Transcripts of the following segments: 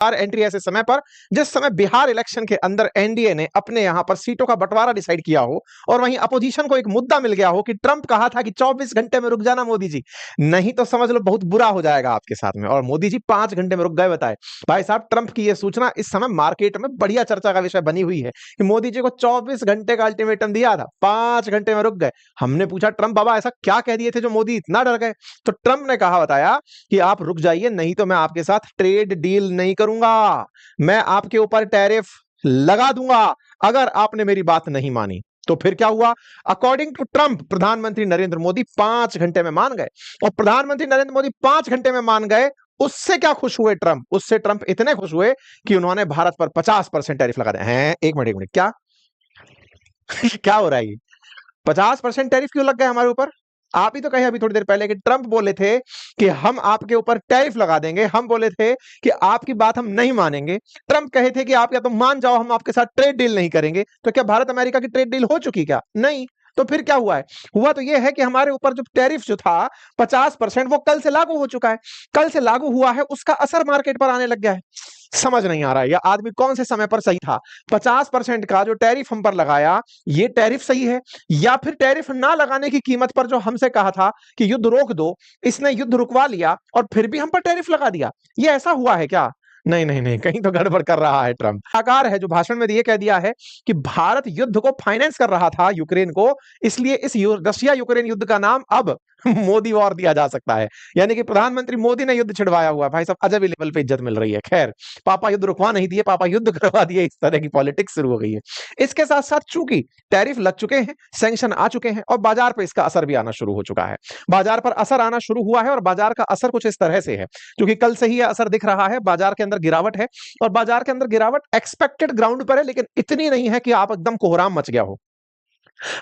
Bihar entry ऐसे समय पर जिस समय बिहार इलेक्शन के अंदर एनडीए ने अपने यहां पर सीटों का बंटवारा डिसाइड किया हो और वहीं अपोजिशन को एक मुद्दा मिल गया हो कि ट्रंप कहा था कि 24 घंटे में रुक जाना मोदी जी, नहीं तो समझ लो बहुत बुरा हो जाएगा आपके साथ में, और मोदी जी 5 घंटे में रुक गए। बताए भाई साहब, ट्रंप की यह सूचना इस समय मार्केट में बढ़िया चर्चा का विषय बनी हुई है कि मोदी जी को 24 घंटे का अल्टीमेटम दिया था, 5 घंटे में रुक गए। हमने पूछा ट्रंप बाबा ऐसा क्या कह दिए थे जो मोदी इतना डर गए? तो ट्रंप ने कहा, बताया कि आप रुक जाइए, नहीं तो मैं आपके साथ ट्रेड डील नहीं करूंगा, मैं आपके ऊपर टैरिफ लगा दूंगा अगर आपने मेरी बात नहीं मानी। तो फिर क्या हुआ? अकॉर्डिंग टू ट्रंप, प्रधानमंत्री नरेंद्र मोदी 5 घंटे में मान गए, और प्रधानमंत्री नरेंद्र मोदी 5 घंटे में मान गए। उससे क्या खुश हुए ट्रंप? उससे ट्रंप इतने खुश हुए कि उन्होंने भारत पर 50% टैरिफ लगा दिया है। एक मिनट, क्या क्या हो रहा है? ये 50% टैरिफ क्यों लग गए हमारे ऊपर? आप ही तो कहे अभी थोड़ी देर पहले कि ट्रंप बोले थे कि हम आपके ऊपर टैरिफ लगा देंगे, हम बोले थे कि आपकी बात हम नहीं मानेंगे। ट्रंप कहे थे कि आप या तो मान जाओ, हम आपके साथ ट्रेड डील नहीं करेंगे। तो क्या भारत अमेरिका की ट्रेड डील हो चुकी? क्या नहीं। तो फिर क्या हुआ है? हुआ तो यह है कि हमारे ऊपर जो टैरिफ जो था 50%, वो कल से लागू हो चुका है। कल से लागू हुआ है, उसका असर मार्केट पर आने लग गया है। समझ नहीं आ रहा है यह आदमी कौन से समय पर सही था? 50% का जो टैरिफ हम पर लगाया, ये टैरिफ सही है, या फिर टैरिफ ना लगाने की कीमत पर जो हमसे कहा था कि युद्ध रोक दो, इसने युद्ध रुकवा लिया और फिर भी हम पर टैरिफ लगा दिया? ये ऐसा हुआ है क्या? नहीं नहीं नहीं, कहीं तो गड़बड़ कर रहा है ट्रंप। आकार है जो भाषण में ये कह दिया है कि भारत युद्ध को फाइनेंस कर रहा था यूक्रेन को, इसलिए इस रशिया यूक्रेन युद्ध का नाम अब मोदी वॉर दिया जा सकता है। यानी कि प्रधानमंत्री मोदी ने युद्ध छिड़वाया हुआ है। भाई साहब, अजब ही लेवल पे इज्जत मिल रही है। खैर, पापा युद्ध रुकवा नहीं दिए, पापा युद्ध करवा दिए, इस तरह की पॉलिटिक्स शुरू हो गई है। इसके साथ साथ चूंकि टैरिफ लग चुके हैं, सैंक्शन आ चुके हैं, और बाजार पर इसका असर भी आना शुरू हो चुका है। बाजार पर असर आना शुरू हुआ है, और बाजार का असर कुछ इस तरह से है, क्योंकि कल से ही यह असर दिख रहा है। बाजार के अंदर गिरावट है, और बाजार के अंदर गिरावट एक्सपेक्टेड ग्राउंड पर है, लेकिन इतनी नहीं है कि आप एकदम कोहराम मच गया हो।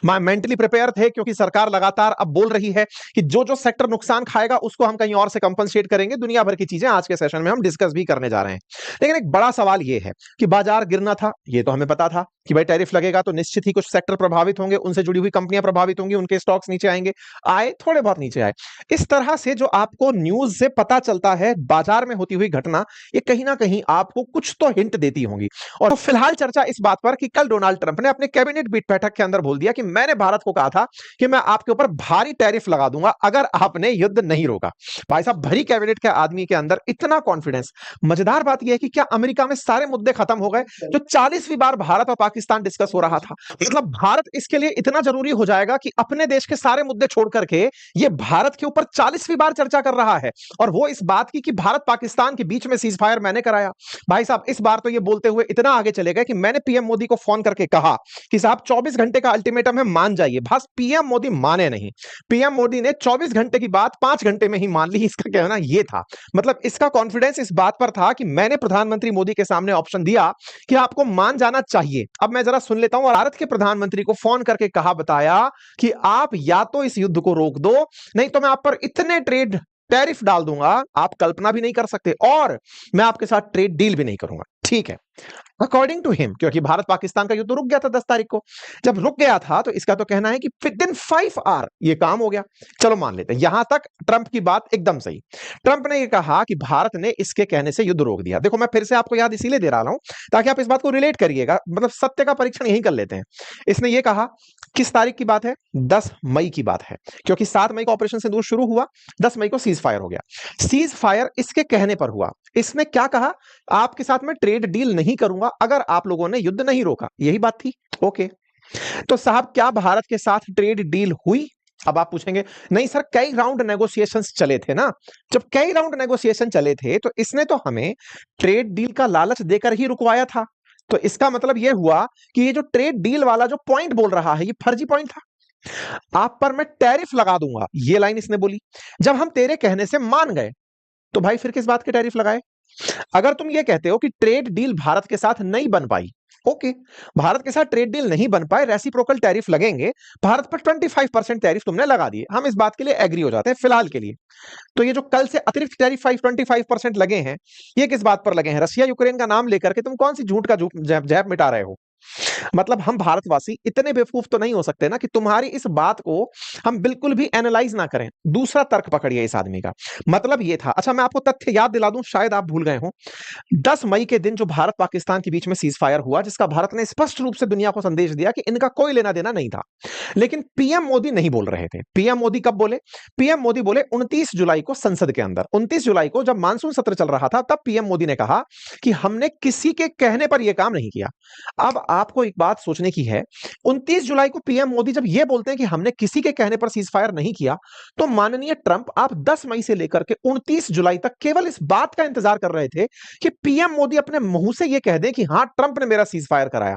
मैं मेंटली प्रिपेयर थे, क्योंकि सरकार लगातार अब बोल रही है कि जो जो सेक्टर नुकसान खाएगा उसको हम कहीं और से कंपनसेट करेंगे। दुनिया भर की चीजें आज के सेशन में हम डिस्कस भी करने जा रहे हैं। लेकिन एक बड़ा सवाल यह है कि बाजार गिरना था, यह तो हमें पता था कि भाई टैरिफ लगेगा तो निश्चित ही कुछ सेक्टर प्रभावित होंगे, उनसे जुड़ी हुई कंपनियां प्रभावित होंगी, उनके स्टॉक्स नीचे आएंगे, आए थोड़े बहुत नीचे आए। इस तरह से जो आपको न्यूज से पता चलता है बाजार में होती हुई घटना, ये कहीं ना कहीं आपको कुछ तो हिंट देती होंगी। और फिलहाल चर्चा इस बात पर कि कल डोनाल्ड ट्रंप ने अपने कैबिनेट बैठक के अंदर बोल दिया कि मैंने भारत को कहा था कि मैं आपके ऊपर भारी टैरिफ लगा दूंगा अगर आपने युद्ध नहीं रोका। भाई साहब, भरी कैबिनेट के आदमी के अंदर इतना कॉन्फिडेंस। मजेदार बात यह है कि क्या अमेरिका में सारे मुद्दे खत्म हो गए? जो 40वीं बार भारत और पाकिस्तान डिस्कस हो रहा था, मतलब भारत इसके लिए इतना जरूरी हो जाएगा कि अपने देश के सारे मुद्दे छोड़ करके ये भारत के ऊपर 40वीं बार चर्चा कर रहा है, और वो इस बात की कि भारत पाकिस्तान के बीच में सीज फायर मैंने कराया। भाई साहब, इस बार तो ये बोलते हुए इतना आगे चले गए कि मैंने पीएम मोदी को फोन करके कहा कि साहब 24 घंटे का अल्टीमेटम है, मान जाइए। बस पीएम मोदी माने नहीं। पीएम मोदी ने 24 घंटे की बात 5 घंटे में ही मान ली। इसका कहना ये था, मतलब इसका कॉन्फिडेंस इस बात पर था कि मैंने प्रधानमंत्री मोदी के सामने ऑप्शन दिया कि आपको मान जाना चाहिए। अब मैं जरा सुन लेता हूं। भारत के प्रधानमंत्री को फोन करके कहा, बताया कि आप या तो इस युद्ध को रोक दो, नहीं तो मैं आप पर इतने ट्रेड टैरिफ डाल दूंगा आप कल्पना भी नहीं कर सकते, और मैं आपके साथ ट्रेड डील भी नहीं करूंगा। ठीक है, अकॉर्डिंग टू हिम, क्योंकि भारत पाकिस्तान का युद्ध रुक गया था 10 तारीख को। जब रुक गया था तो इसका तो कहना है कि विद इन 5 आवर ये काम हो गया। चलो मान लेते हैं, यहां तक ट्रंप की बात एकदम सही। ट्रंप ने ये कहा कि भारत ने इसके कहने से युद्ध रोक दिया। देखो, मैं फिर से आपको याद इसीलिए दे रहा हूं ताकि आप इस बात को रिलेट करिएगा, मतलब सत्य का परीक्षण यही कर लेते हैं। इसने ये कहा, किस तारीख की बात है? 10 मई की बात है, क्योंकि 7 मई को ऑपरेशन सिंदूर शुरू हुआ, 10 मई को सीज फायर हो गया। सीज फायर इसके कहने पर हुआ। इसने क्या कहा? आपके साथ में ट्रेड डील नहीं करूंगा अगर आप लोगों ने युद्ध नहीं रोका। यही बात थी। ओके, तो साहब क्या भारत के साथ ट्रेड डील हुई? अब आप पूछेंगे, नहीं सर, कई राउंड नेगोशिएशंस चले थे ना। जब कई राउंड नेगोशिएशन चले थे तो इसने तो हमें ट्रेड डील का लालच देकर ही रुकवाया था। तो इसका मतलब यह हुआ कि ये जो ट्रेड डील वाला जो पॉइंट बोल रहा है, ये फर्जी पॉइंट था। आप पर मैं टैरिफ लगा दूंगा, ये लाइन इसने बोली। जब हम तेरे कहने से मान गए तो भाई फिर किस बात के टैरिफ लगाए? अगर तुम ये कहते हो कि ट्रेड डील भारत के साथ नहीं बन पाई, ओके, भारत के साथ ट्रेड डील नहीं बन पाए, रेसिप्रोकल टैरिफ लगेंगे, भारत पर 25% टैरिफ तुमने लगा दिए, हम इस बात के लिए एग्री हो जाते हैं फिलहाल के लिए। तो ये जो कल से अतिरिक्त टैरिफ 25% लगे हैं, ये किस बात पर लगे हैं? रशिया यूक्रेन का नाम लेकर के तुम कौन सी झूठ का जैप मिटा रहे हो? मतलब हम भारतवासी इतने बेवकूफ तो नहीं हो सकते ना कि तुम्हारी इस बात को हम बिल्कुल भी एनालाइज ना करें। दूसरा तर्क पकड़िए इस आदमी का, मतलब ये था। अच्छा, मैं आपको तथ्य याद दिला दूं, शायद आप भूल गए हो। 10 मई के दिन जो भारत पाकिस्तान के बीच में सीज फायर हुआ, जिसका भारत ने स्पष्ट रूप से दुनिया को संदेश दिया कि इनका कोई लेना देना नहीं था, लेकिन पीएम मोदी नहीं बोल रहे थे। पीएम मोदी कब बोले? पीएम मोदी बोले 29 जुलाई को संसद के अंदर। 29 जुलाई को जब मानसून सत्र चल रहा था, तब पीएम मोदी ने कहा कि हमने किसी के कहने पर यह काम नहीं किया। अब आपको एक बात सोचने की है, 29 जुलाई को पीएम मोदी जब यह बोलते हैं कि हमने किसी के कहने पर सीज फायर नहीं किया, तो माननीय ट्रंप आप 10 मई से लेकर के 29 जुलाई तक केवल इस बात का इंतजार कर रहे थे कि पीएम मोदी अपने मुंह से यह कह दें कि हां, ट्रंप ने मेरा सीज फायर कराया।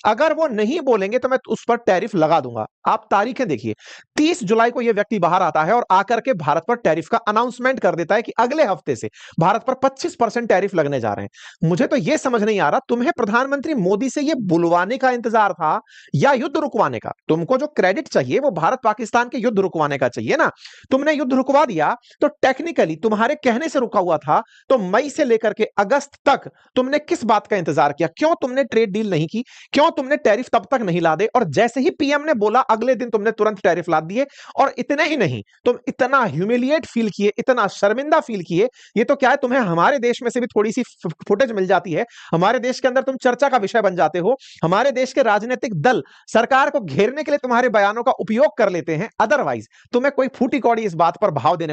अगर वो नहीं बोलेंगे तो मैं उस पर टैरिफ लगा दूंगा। आप तारीखें देखिए, 30 जुलाई को यह व्यक्ति बाहर आता है और आकर के भारत पर टैरिफ का अनाउंसमेंट कर देता है कि अगले हफ्ते से भारत पर 25% टैरिफ लगने जा रहे हैं। मुझे तो यह समझ नहीं आ रहा, तुम्हें प्रधानमंत्री मोदी से यह बुलवाने का इंतजार था या युद्ध रुकवाने का? तुमको जो क्रेडिट चाहिए वो भारत पाकिस्तान के युद्ध रुकवाने का चाहिए ना। तुमने युद्ध रुकवा दिया तो टेक्निकली तुम्हारे कहने से रुका हुआ था, तो मई से लेकर के अगस्त तक तुमने किस बात का इंतजार किया? क्यों तुमने ट्रेड डील नहीं की? क्यों तुमने टैरिफ तब तक नहीं ला दे? और जैसे ही पीएम ने बोला, अगले दिन तुमने तुरंत टैरिफ ला दिए। और इतने ही नहीं, तुम इतना ह्यूमिलिएट फील किए, इतना शर्मिंदा फील किए। ये तो क्या है, तुम्हें हमारे देश में से भी थोड़ी सी फुटेज मिल जाती है, हमारे देश के अंदर तुम चर्चा का विषय बन जाते हो, हमारे देश के राजनीतिक दल सरकार को घेरने के लिए तुम्हारे बयानों का उपयोग कर लेते हैं। अदरवाइज तुम्हें कोई फूटी कौड़ी इस बात पर भाव देने